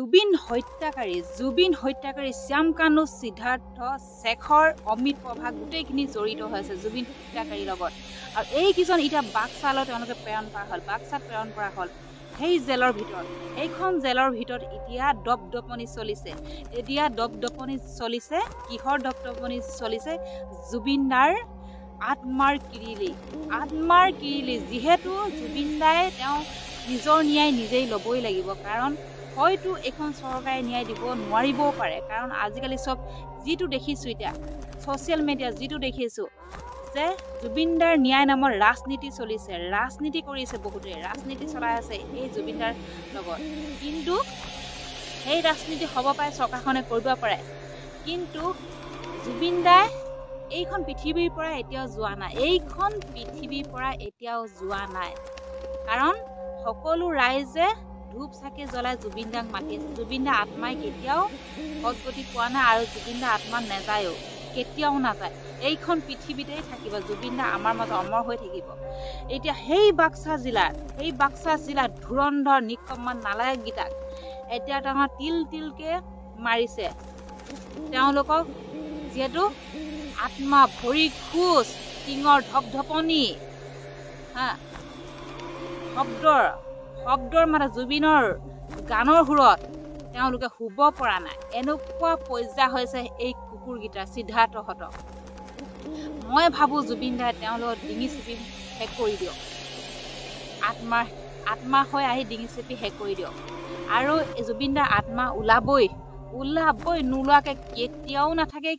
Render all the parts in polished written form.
জুবিন হত্যাকাৰী শ্যাম কানু সিদ্ধাৰ্থ শেখৰ অমিত প্ৰভা গোটেইখিনি জড়িত হৈ আছে জুবিন হত্যাকাৰীৰ লগত আৰু এই কিজন এটা বাক্সালৈ তেওঁলোকে প্ৰেৰণ কৰা হ'ল বাক্সাত প্ৰেৰণ কৰা হ'ল সেই জেলৰ ভিতৰত এইখন জেলৰ ভিতৰত এতিয়া দপদপনি চলিছে কিহৰ দপদপনি চলিছে জুবিনদাৰ আত্মাৰ কিৰিলি যিহেতু জুবিনদাই তেওঁ নিজৰ ন্যায় নিজেই ল'বই লাগিব কাৰণ হয়তো এখন চৰকাৰে ন্যায় দিব নোৱাৰিবও পাৰে কাৰণ আজিকালি সব যিটো দেখিছো এতিয়া সোশ্যাল মিডিয়া যিটো দেখিছো যে জুবিনদাৰ ন্যায় নামৰ ৰাজনীতি চলিছে ৰাজনীতি কৰিছে বহুতে ৰাজনীতি চলাই আছে এই জুবিনদাৰ লগত কিন্তু এই ৰাজনীতি হ'ব পাৰে চৰকাৰখনে কৰিব পাৰে কিন্তু জুবিনদাই এইখন পৃথিৱীৰ পৰা এতিয়াও যোৱা নাই কাৰণ সকলো ৰাইজে ধূপ চাকি জ্বলাই জুবিনদাক মাতি আছে জুবিনদাৰ আত্মাই কেতিয়াও সদগতি পোৱা নাই আৰু জুবিনদাৰ আত্মা নাযায়ও কেতিয়াও নাযায় এইখন পৃথিৱীতেই থাকিব জুবিনদা আমাৰ মাজত অমৰ হৈ থাকিব এতিয়া সেই বাক্সা জিলাত ধুৰন্ধৰ নিকম্মান নালায়কগীতাক এতিয়া ডাঙৰ তিলকে মাৰিছে তেওঁলোকক যিহেতু আত্মা ভৰি খোজ টিঙৰ ধপধপনি শব্দৰ মানে জুবিনৰ গানৰ সুৰত তেওঁলোকে শুব পৰা নাই এনেকুৱা পৰ্যায় হৈছে এই কুকুৰগীটাৰ সিদ্ধাৰ্থহঁতক মই ভাবো জুবিনদাই তেওঁলোকৰ ডিঙি চেপি শেষ কৰি দিয়ক আত্মা হৈ আহি ডিঙি চেপি শেষ কৰি দিয়ক আৰু জুবিনদাৰ আত্মা ওলাবই নোলোৱাকে কেতিয়াও নাথাকে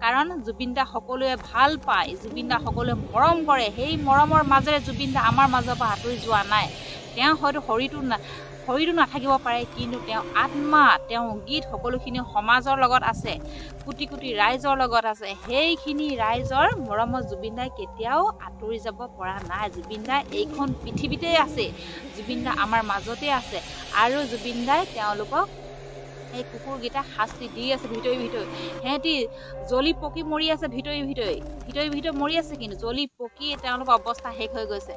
কাৰণ জুবিনদা সকলোৱে ভাল পায় জুবিনদা সকলোৱে মৰম কৰে সেই মৰমৰ মাজেৰে জুবিনদা আমাৰ মাজৰ পৰা আঁতৰি যোৱা নাই তেওঁ হয়তো শৰীৰটো নাথাকিব পাৰে কিন্তু তেওঁ আত্মা তেওঁ গীত সকলোখিনি সমাজৰ লগত আছে কোটি ৰাইজৰ লগত আছে সেইখিনি ৰাইজৰ মৰমত জুবিনদাই কেতিয়াও আঁতৰি যাব পৰা নাই জুবিনদা এইখন পৃথিৱীতে আছে জুবিনদা আমাৰ মাজতে আছে আৰু জুবিনদাই তেওঁলোকক এই কুকুৰগীটা শাস্তি দি আছে ভিতৰি সিহঁতি জ্বলি পকি মৰি আছে ভিতৰি মৰি আছে কিন্তু জ্বলি পকি তেওঁলোকৰ অৱস্থা শেষ হৈ গৈছে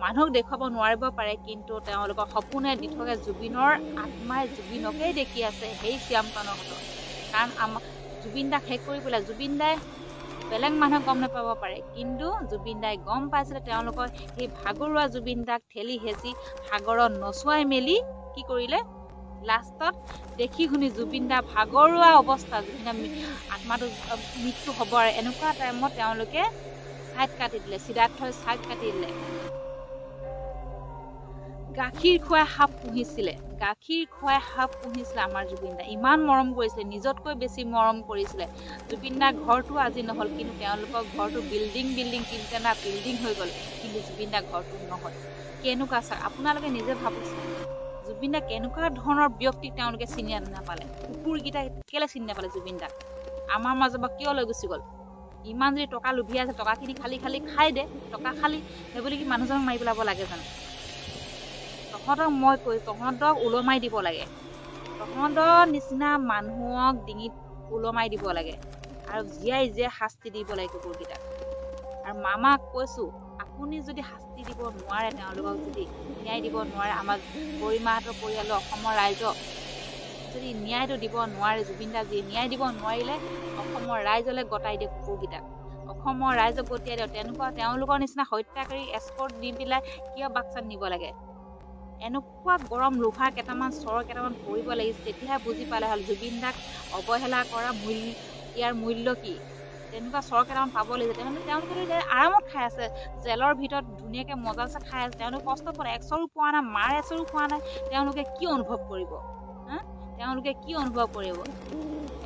মানুহক দেখুৱাব নোৱাৰিব পাৰে কিন্তু তেওঁলোকৰ সপোনে দি থকা জুবিনৰ আত্মাই জুবিনকেই দেখি আছে সেই শ্যাম কানুহঁতক কাৰণ আমাৰ জুবিনদাক শেষ কৰি পেলাই জুবিনদাই বেলেগ মানুহক গম নাপাব পাৰে কিন্তু জুবিনদাই গম পাইছিলে তেওঁলোকৰ সেই ভাগৰুৱা জুবিনদাক ঠেলি হেঁচি সাগৰত নচুৱাই মেলি কি কৰিলে লাষ্টত দেখি শুনি জুবিনদা ভাগৰুৱা অৱস্থা জুবিনদা আত্মাটো মৃত্যু হ'ব আৰু এনেকুৱা টাইমত তেওঁলোকে ছাইড কাটি দিলে সিদ্ধাৰ্থই ছাইড কাটি দিলে গাখীৰ খুৱাই সাপ পুহিছিলে আমাৰ জুবিনদা ইমান মৰম কৰিছিলে নিজতকৈ বেছি মৰম কৰিছিলে জুবিনদাৰ ঘৰটো আজি নহ'ল কিন্তু তেওঁলোকৰ ঘৰটো বিল্ডিং তিনিটা বিল্ডিং হৈ গ'ল কিন্তু জুবিনদাৰ ঘৰটো নহ'ল কেনেকুৱা চাওক আপোনালোকে নিজে ভাবকচোন জুবিনদা কেনেকুৱা ধৰণৰ ব্যক্তিক তেওঁলোকে চিনি নাপালে কুকুৰকেইটা কেলে চিনি নাপালে জুবিনদাক আমাৰ মাজৰ পৰা কিয় লৈ গুচি গ'ল ইমান যদি টকা লুভি আছে টকাখিনি খালি খাই দে টকা খালি সেইবুলি কি মানুহজনক মাৰি পেলাব লাগে জানো তহঁতক ওলমাই দিব লাগে তহঁতৰ নিচিনা মানুহক ডিঙিত ওলমাই দিব লাগে আৰু জীয়াই শাস্তি দিব লাগে কুকুৰকেইটাক আৰু মামাক কৈছো আপুনি যদি শাস্তি দিব নোৱাৰে তেওঁলোকক যদি ন্যায় দিব নোৱাৰে আমাৰ গৰিমাহঁতৰ পৰিয়ালৰ অসমৰ ৰাইজক যদি ন্যায়টো দিব নোৱাৰে জুবিনদা যি ন্যায় দিব নোৱাৰিলে অসমৰ ৰাইজলৈ গতাই দিয়ে কুকুৰকেইটাক অসমৰ ৰাইজক গতিয়াই দিয়ক তেওঁলোকৰ নিচিনা হত্যাকাৰী এস্কৰ্ট দি পেলাই কিয় বাক্সাত নিব লাগে এনেকুৱা গৰম লোহাৰ কেইটামান পৰিব লাগিছে তেতিয়াহে বুজি পালে হ'ল জুবিনদাক অৱহেলা কৰা ইয়াৰ মূল্য কি তেনেকুৱা কেইটামান পাব লাগিছে তেওঁলোকে আৰামত খাই আছে জেলৰ ভিতৰত ধুনীয়াকৈ মজাছে খাই আছে তেওঁলোকে কষ্ট পোৱা নাই একচৰো পোৱা নাই মাৰ এচৰো খোৱা নাই তেওঁলোকে কি অনুভৱ কৰিব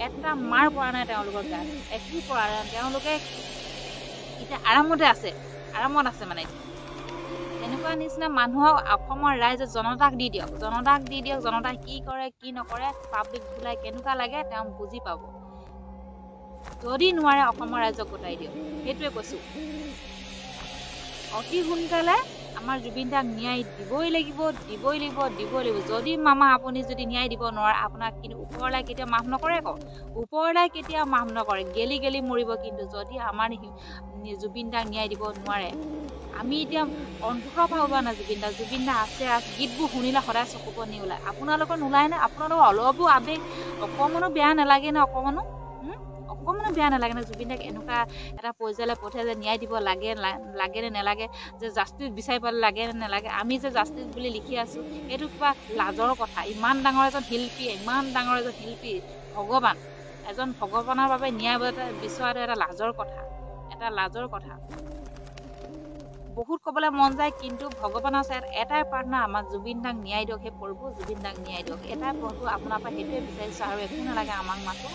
এটা মাৰ পৰা নাই তেওঁলোকৰ গাত একো পৰা নাই তেওঁলোকে এতিয়া আৰামত আছে মানে এনেকুৱা নিচিনা মানুহক অসমৰ ৰাইজে জনতাক দি দিয়ক জনতাই কি কৰে কি নকৰে পাব্লিক ভুলাই কেনেকুৱা লাগে তেওঁ বুজি পাব যদি নোৱাৰে অসমৰ ৰাইজক গতাই দিয়ক সেইটোৱে কৈছো অতি সোনকালে আমাৰ জুবিনদাক ন্যায় দিবই লাগিব যদি মামা আপুনি যদি ন্যায় দিব নোৱাৰে আপোনাক কিন্তু ওপৰলাই কেতিয়াও মাফ নকৰে গেলি মৰিব কিন্তু যদি আমাৰ জুবিন দাক ন্যায় দিব নোৱাৰে আমি এতিয়া অন্তৰৰ পৰা ওলোৱা নাই জুবিন দা আছে গীতবোৰ শুনিলে সদায় চকুৰ পৰা নি ওলায় আপোনালোকৰ নোলায় নে আপোনালোকৰ অলপো আৱেগ অকণমানো বেয়া নালাগে নে অকণমানো বেয়া নালাগে নে জুবিন দাক এনেকুৱা এটা পৰ্যায়লৈ পঠিয়াই যে ন্যায় দিব লাগে নে নালাগে যে জাষ্টিচ বিচাৰি পালে লাগে নে নালাগে আমি যে জাষ্টিচ বুলি লিখি আছোঁ এইটো কিবা লাজৰ কথা ইমান ডাঙৰ এজন শিল্পী ভগৱান এজন ভগৱানৰ বাবে ন্যায় বিচৰাটো এটা লাজৰ কথা বহুত ক'বলৈ মন যায় কিন্তু ভগৱানৰ ওচৰত এটাই প্ৰাৰ্থনা আমাৰ জুবিন দাক ন্যায় দিয়ক সেই প্ৰভু জুবিন দাক ন্যায় দিয়ক এটাই প্ৰভু আপোনাৰ পৰা সেইটোৱে বিচাৰিছোঁ আৰু একো নালাগে আমাক মাথো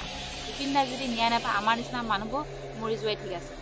জুবিন দাক যদি ন্যায় নাপায় আমাৰ নিচিনা মানুহবোৰ মৰি যোৱাই ঠিক আছে